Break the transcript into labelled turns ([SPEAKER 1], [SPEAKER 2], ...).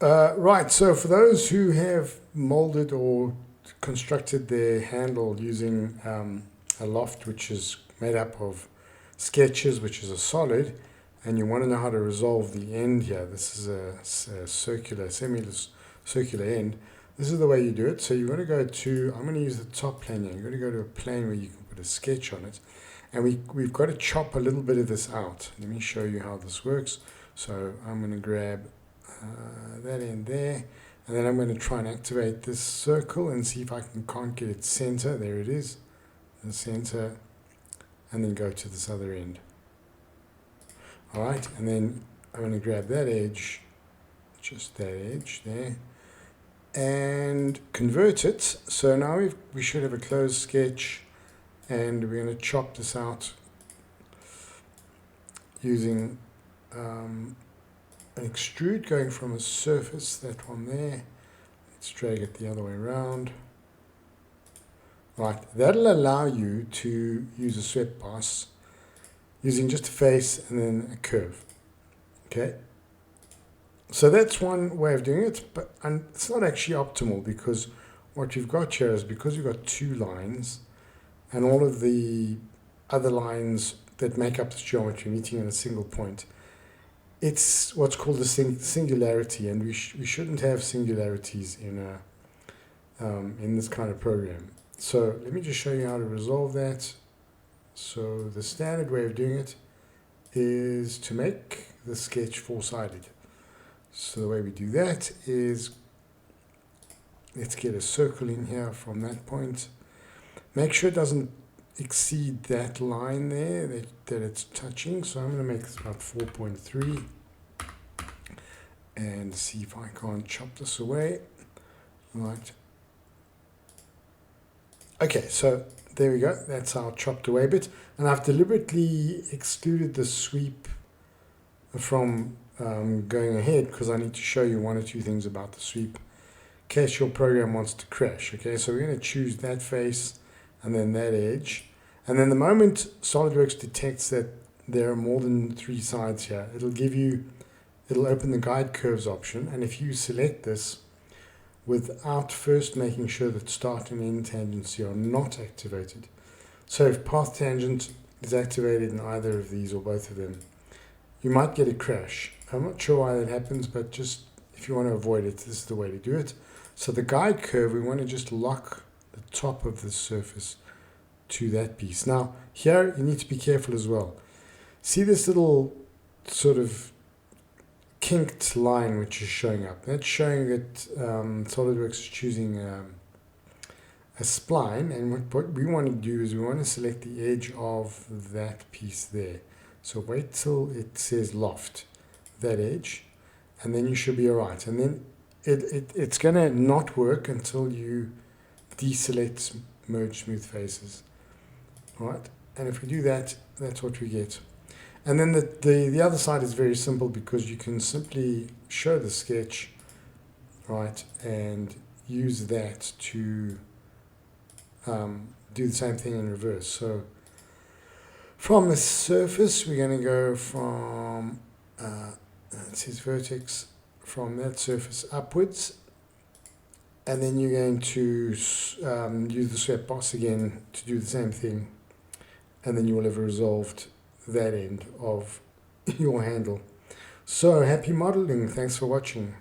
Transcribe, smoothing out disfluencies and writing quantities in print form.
[SPEAKER 1] Right, so for those who have molded or constructed their handle using a loft which is made up of sketches, which is a solid, and you want to know how to resolve the end here, this is a circular, semi-circular end. This is the way you do it. So you're going to go to, I'm going to use the top plane here. You're going to go to a plane where you can put a sketch on it. And we've got to chop a little bit of this out. Let me show you how this works. So I'm going to grab that end there, and then I'm going to try and activate this circle and see if I can't get it center. There it is, the center, and then go to this other end. All right, and then I'm going to grab that edge, just that edge there, and convert it. So now we should have a closed sketch, and we're going to chop this out using an extrude, going from a surface, that one there. Let's drag it the other way around. Right, that'll allow you to use a swept pass using just a face and then a curve. Okay, so that's one way of doing it, but it's not actually optimal, because what you've got here is, because you've got two lines and all of the other lines that make up this geometry meeting in a single point, it's what's called a singularity, and we shouldn't have singularities in this kind of program. So let me just show you how to resolve that. So the standard way of doing it is to make the sketch four-sided. So the way we do that is, let's get a circle in here from that point. Make sure it doesn't exceed that line there that it's touching. So I'm going to make this about 4.3 and see if I can't chop this away. Right. Okay, so there we go. That's our chopped away bit, and I've deliberately excluded the sweep from going ahead, because I need to show you one or two things about the sweep in case your program wants to crash. Okay, so we're going to choose that face and then that edge. And then the moment Solidworks detects that there are more than three sides here, it'll open the guide curves option. And if you select this without first making sure that start and end tangency are not activated, so if path tangent is activated in either of these or both of them, you might get a crash. I'm not sure why that happens, but just if you want to avoid it, this is the way to do it. So the guide curve, we want to just lock the top of the surface to that piece. Now here you need to be careful as well. See this little sort of kinked line which is showing up? That's showing that Solidworks is choosing a spline, and what we want to do is we want to select the edge of that piece there. So wait till it says loft, that edge, and then you should be alright. And then it's going to not work until you deselect merge smooth faces. Right, and if we do that, that's what we get. And then the other side is very simple, because you can simply show the sketch, right, and use that to do the same thing in reverse. So from the surface, we're going to go from, it says vertex, from that surface upwards, and then you're going to use the swept pass again to do the same thing, and then you will have resolved that end of your handle. So happy modeling. Thanks for watching.